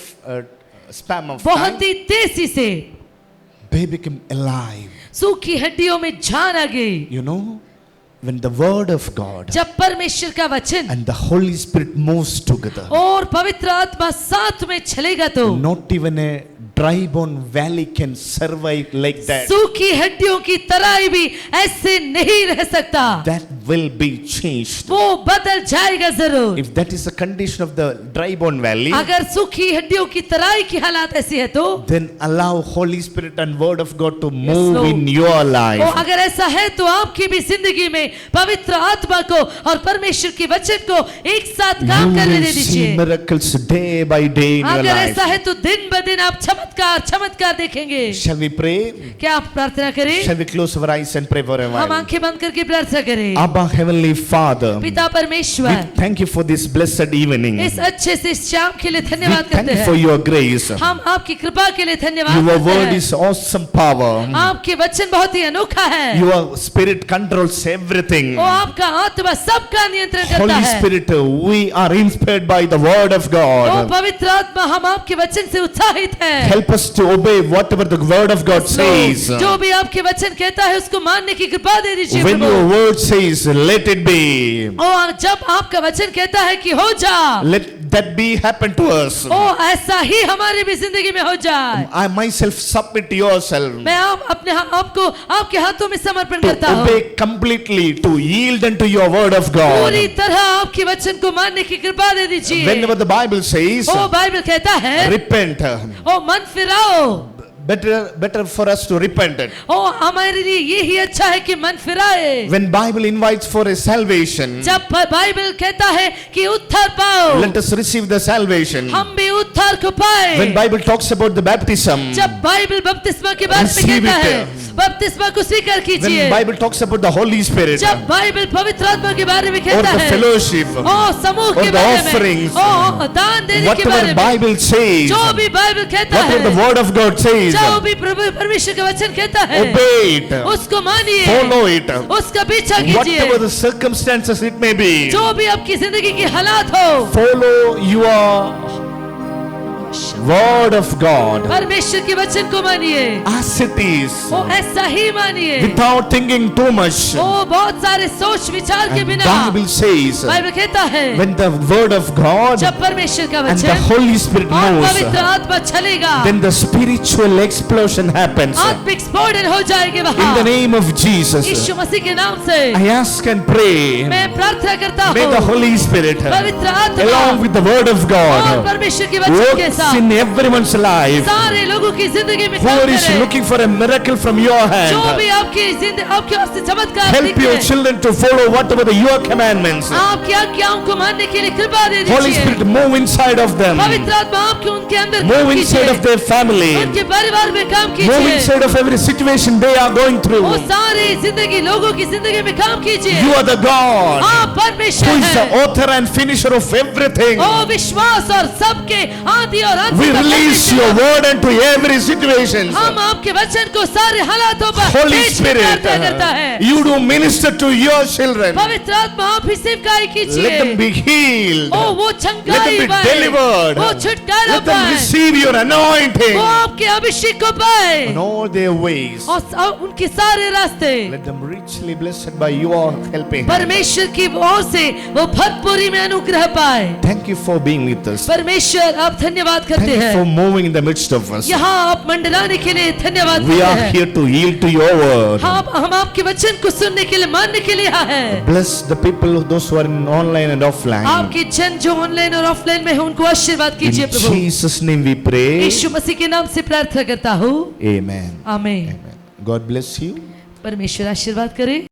span of बहुत time, ही तेजी से they became alive. सूखी हड्डियों में जान आ गई। You know, when the word of God जब परमेश्वर का वचन and the Holy Spirit moves together, और पवित्र आत्मा साथ में चलेगा तो not even a dry bone valley can survive like that. सूखी हड्डियों की तराई भी ऐसे नहीं रह सकता, That will be changed. वो बदल जाएगा जरूर। If that is the condition of the dry bone valley, अगर सूखी हड्डियों की तराई की हालात ऐसी है तो then allow Holy Spirit and Word of God to move Lord. in your life. और अगर ऐसा है तो आपकी भी जिंदगी में पवित्र आत्मा को और परमेश्वर के वचन को एक साथ You काम करने will दे see दीजिए। miracles day by day in your अगर life. ऐसा है तो दिन ब दिन आप चमत्कार देखेंगे। Shall we pray? क्या आप प्रार्थना करें? Shall we close our eyes and pray for a हम while? आंखें बंद करके प्रार्थना करें। Abba, Heavenly Father, पिता we परमेश्वर, thank you for this blessed evening. इस अच्छे से इस शाम के लिए We धन्यवाद thank करते you for हैं। your grace. हम आपकी कृपा के लिए धन्यवाद Your करते word हैं। is awesome power. आपके वचन बहुत ही अनोखा है। Your spirit controls everything. वो आपका आत्मा सबका नियंत्रण करता Holy है। Spirit, we are inspired by the word of O God. पवित्र आत्मा, हम आपके वचन से उत्साहित हैं। Help us to obey whatever the word of God says. जो भी आपके वचन कहता है उसको मानने की कृपा दे दीजिए When Prabhu. your word says, let it be. और जब आपका वचन कहता है कि हो जा, Let that be happen to us. ओ ऐसा ही हमारी भी जिंदगी में हो जाए। I myself submit yourself मैं आपको आपके हाथों में समर्पण to करता हूँ। obey completely, to yield unto your word of God. पूरी तरह आपके वचन को मानने की कृपा दे दीजिए। Whenever the Bible says, ओ बाइबल कहता है, repent, ओ मन फिराओ। better for us to repent. ओ हमारे लिए ये ही अच्छा है कि मन फिराए। When Bible invites for a salvation, जब बाइबल कहता है कि उद्धार पाओ, let us receive the salvation. हम भी उद्धार को पाए। When Bible talks about the baptism, जब बाइबल बपतिस्मा के बारे में Receive कहता it. है, बपतिस्मा को स्वीकार कीजिए। when Bible talks about the Holy Spirit, जब बाइबल पवित्र आत्मा के बारे में or कहता the है, fellowship, ओ समूह or के the बारे में, offerings, ओ दान देने के बारे whatever में, Bible says, जो भी बाइबल कहता whatever the है, word of God says, जो भी प्रभु परमेश्वर का वचन कहता है, obey it, उसको मानिए, follow it, उसका पीछा कीजिए। whatever the circumstances it may be, जो भी आपकी जिंदगी की हालात हो, follow your word of God परमेश्वर के वचन को मानिए, as it is, वो ऐसा ही मानिए, without thinking too much. वो बहुत सारे सोच विचार के And बिना। Bible says, बाइबल कहता है, when the word of God जब परमेश्वर का and the वचन Holy Spirit और moves, पवित्र आत्मा चलेगा, then the spiritual explosion happens. आत्मिक स्फोटन हो जाएगी In the वहाँ। name of Jesus, यीशु मसीह के नाम से I ask and pray, मैं प्रार्थना करता may the हूँ, Holy Spirit, पवित्र along आत्मा with the word of और God, परमेश्वर के वचन के works साथ in everyone's life. सारे लोगों की जिंदगी में Who काम is करे। looking for a miracle from your जो hand, भी आपकी ओर से चमत्कार help your दिखे, children to follow whatever your commandments. आपकी आज्ञाओं को मानने के लिए कृपा दे Holy दीजिए। Spirit, move inside of them, पवित्र आत्मा आपके उनके अंदर move काम inside of कीजिए, their family, उनके परिवार में काम move कीजिए, inside of every situation they are going through. वो सारी जिंदगी लोगों की जिंदगी में काम कीजिए। You are the God आप परमेश्वर who is the हैं, author and finisher of everything. ओ विश्वास और सबके आदि और अंत We का release परमेश्वर। your word into every situation. हम आपके वचन को सारे हालातों पर Holy पेश Spirit, प्रार्थना करता है। you do minister to your children. पवित्र आत्मा आप ही सेवकाई कीजिए। Let them be healed. ओ वो Let चंगाई them be पाए, delivered. वो छुटकारा Let them पाए, receive your वो anointing आपके अभिषेक को पाए in all their ways. और उनके सारे रास्ते Let them richly blessed by your helping hand. परमेश्वर की ओर से वो भरपूरी में अनुग्रह पाए। Thank you for being with us. परमेश्वर आप धन्यवाद Thank करते you for हैं, moving in the midst of us. यहाँ आप मंडलाने के लिए धन्यवाद We करते are हैं। here to yield to your word. हम आपके वचन को सुनने के लिए मानने के लिए यहाँ हैं। Bless the people, those who are in online and offline. आपके जन जो ऑनलाइन और ऑफलाइन में हैं उनको आशीर्वाद In कीजिए प्रभु। Jesus' name we pray. यीशु मसीह के नाम से प्रार्थना करता हूँ, Amen. आमीन। Amen. God bless you. परमेश्वर आशीर्वाद करे।